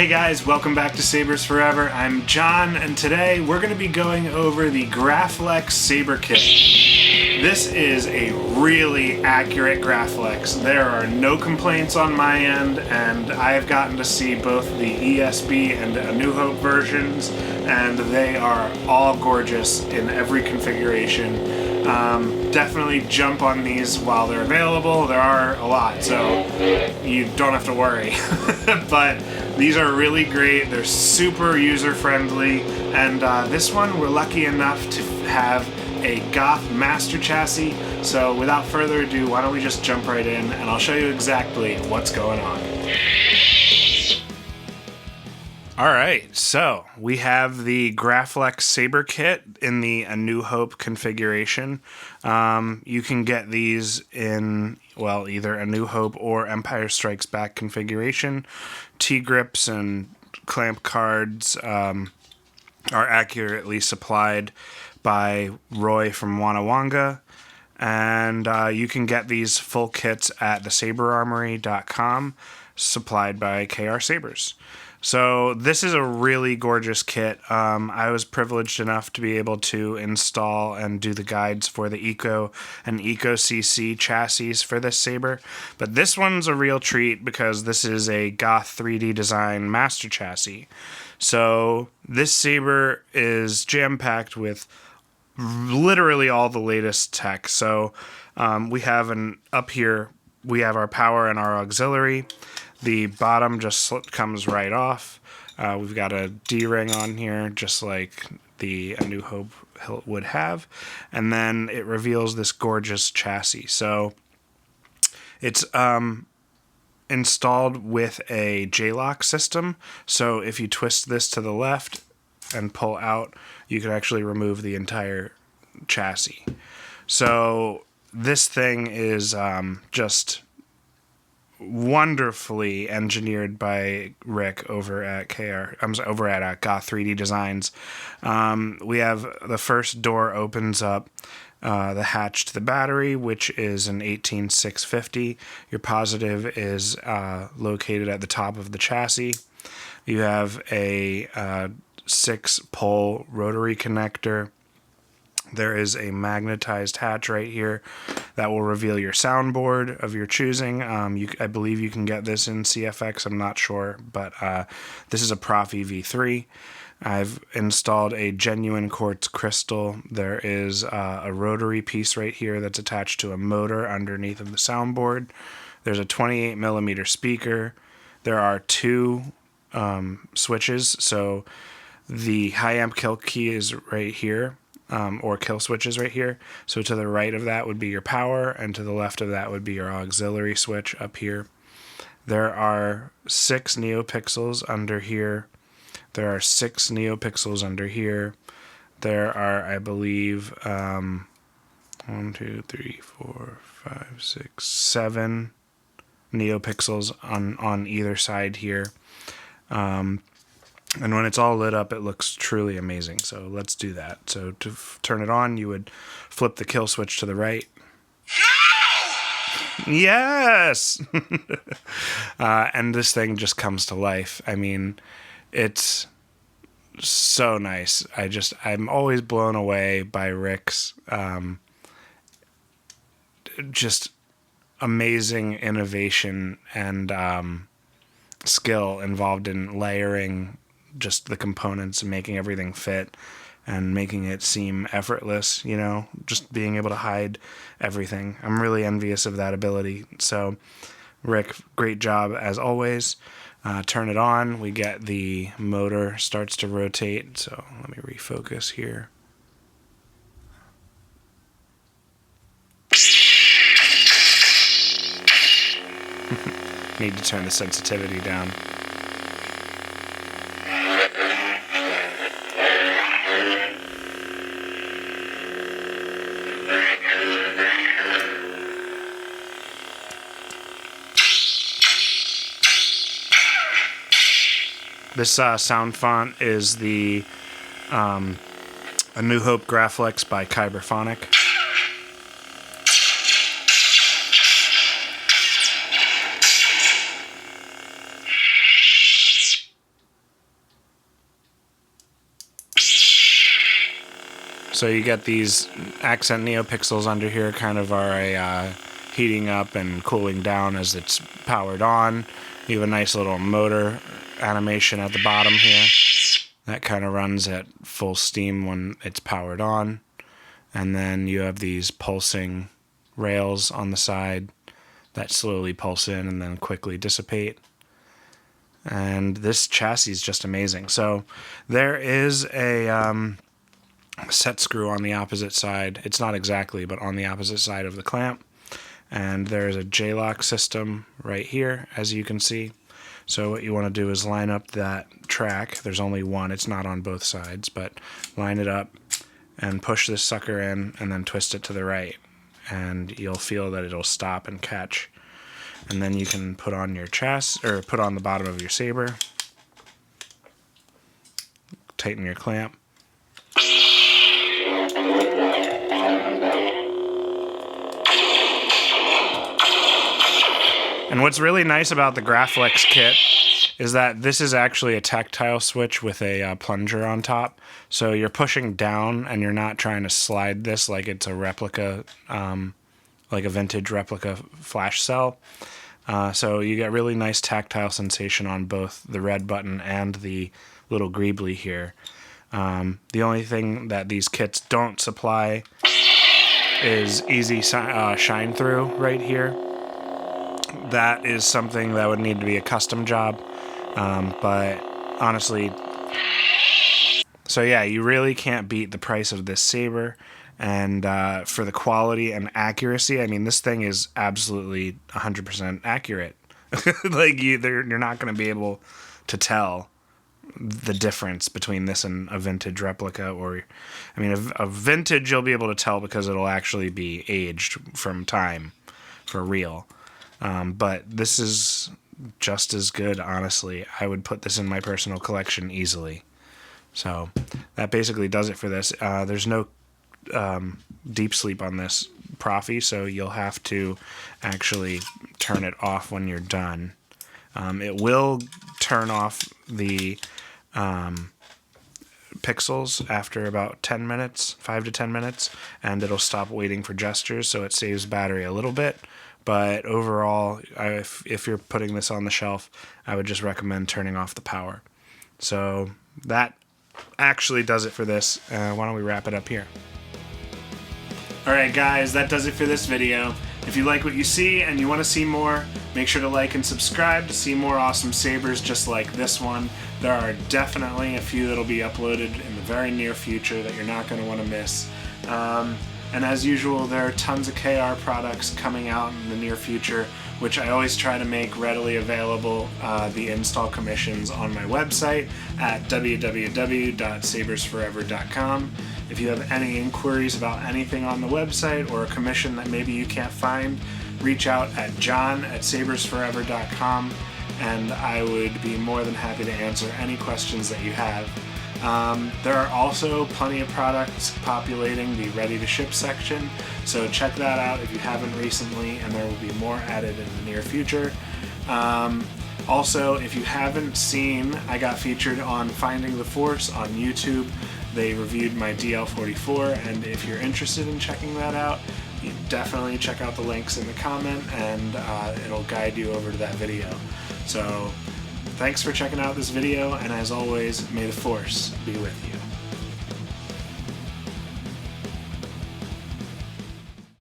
Hey guys, welcome back to Sabers Forever. I'm John, and today we're going to be going over the Graflex Saber Kit. This is a really accurate Graflex. There are no complaints on my end, and I have gotten to see both the ESB and A New Hope versions, and they are all gorgeous in every configuration. Definitely jump on these while they're available. There are a lot, so you don't have to worry. But these are really great. They're super user-friendly, and this one we're lucky enough to have a Goth Master Chassis. So without further ado, why don't we just jump right in, and I'll show you exactly what's going on. Alright, so we have the Graflex Saber Kit in the A New Hope configuration. You can get these in, well, either A New Hope or Empire Strikes Back configuration. T-grips and clamp cards are accurately supplied by Roy from Wanawanga. And you can get these full kits at thesaberarmory.com, supplied by KR Sabers. So this is a really gorgeous kit. I was privileged enough to be able to install and do the guides for the Eco and Eco CC chassis for this Saber. But this one's a real treat because this is a Goth 3D design master chassis. So this Saber is jam-packed with literally all the latest tech. So we have up here, we have our power and our auxiliary. The bottom just comes right off. We've got a D-ring on here, just like the A New Hope Hilt would have. And then it reveals this gorgeous chassis. So it's installed with a J-lock system. So if you twist this to the left and pull out, you can actually remove the entire chassis. So this thing is just wonderfully engineered by Rick over at Goth 3D Designs. We have the first door opens up the hatch to the battery, which is an 18650. Your positive is located at the top of the chassis. You have a 6-pole rotary connector. There is a magnetized hatch right here that will reveal your soundboard of your choosing. I believe you can get this in CFX, I'm not sure, but this is a Proffi V3. I've installed a genuine quartz crystal. There is a rotary piece right here that's attached to a motor underneath of the soundboard. There's a 28mm speaker. There are 2 switches, so the high amp kill key is right here. Or kill switches right here. So to the right of that would be your power, and to the left of that would be your auxiliary switch up here. There are 6 neopixels under here. There are 6 neopixels under here. There are, I believe, 1, 2, 3, 4, 5, 6, 7 neopixels on either side here. And when it's all lit up, it looks truly amazing. So let's do that. So to turn it on, you would flip the kill switch to the right. No! Yes! And this thing just comes to life. I mean, it's so nice. I'm always blown away by Rick's just amazing innovation and skill involved in layering just the components and making everything fit and making it seem effortless, you know, just being able to hide everything. I'm really envious of that ability. So, Rick, great job as always. Turn it on. We get the motor starts to rotate. So let me refocus here. Need to turn the sensitivity down. This sound font is the A New Hope Graflex by Kyberphonic. So you get these accent neopixels under here, kind of are heating up and cooling down as it's powered on. You have a nice little motor animation at the bottom here. That kind of runs at full steam when it's powered on. And then you have these pulsing rails on the side that slowly pulse in and then quickly dissipate. And this chassis is just amazing. So there is a set screw on the opposite side. It's not exactly, but on the opposite side of the clamp. And there's a J-lock system right here, as you can see. So what you want to do is line up that track. There's only one. It's not on both sides, but line it up and push this sucker in and then twist it to the right. And you'll feel that it'll stop and catch. And then you can put on your chassis, or put on the bottom of your saber. Tighten your clamp. And what's really nice about the Graflex kit is that this is actually a tactile switch with a plunger on top. So you're pushing down and you're not trying to slide this like it's a replica, like a vintage replica flash cell. So you get really nice tactile sensation on both the red button and the little greebly here. The only thing that these kits don't supply is easy shine through right here. That is something that would need to be a custom job, but honestly, so yeah, you really can't beat the price of this saber, and for the quality and accuracy, I mean, this thing is absolutely 100% accurate. Like, you're not going to be able to tell the difference between this and a vintage replica, or, I mean, a vintage you'll be able to tell because it'll actually be aged from time for real. But this is just as good, honestly. I would put this in my personal collection easily. So that basically does it for this. There's no deep sleep on this Proffi, so you'll have to actually turn it off when you're done. It will turn off the pixels after about 10 minutes, 5 to 10 minutes, and it'll stop waiting for gestures, so it saves battery a little bit. But overall, if you're putting this on the shelf, I would just recommend turning off the power. So that actually does it for this. Why don't we wrap it up here? Alright guys, that does it for this video. If you like what you see and you want to see more, make sure to like and subscribe to see more awesome sabers just like this one. There are definitely a few that'll be uploaded in the very near future that you're not going to want to miss. And as usual, there are tons of KR products coming out in the near future, which I always try to make readily available, the install commissions on my website at www.sabersforever.com. If you have any inquiries about anything on the website or a commission that maybe you can't find, reach out at john@sabersforever.com, and I would be more than happy to answer any questions that you have. There are also plenty of products populating the ready-to-ship section, so check that out if you haven't recently, and there will be more added in the near future. Also, if you haven't seen, I got featured on Finding the Force on YouTube. They reviewed my DL44, and if you're interested in checking that out, you definitely check out the links in the comment, and it'll guide you over to that video. So thanks for checking out this video, and as always, may the Force be with you.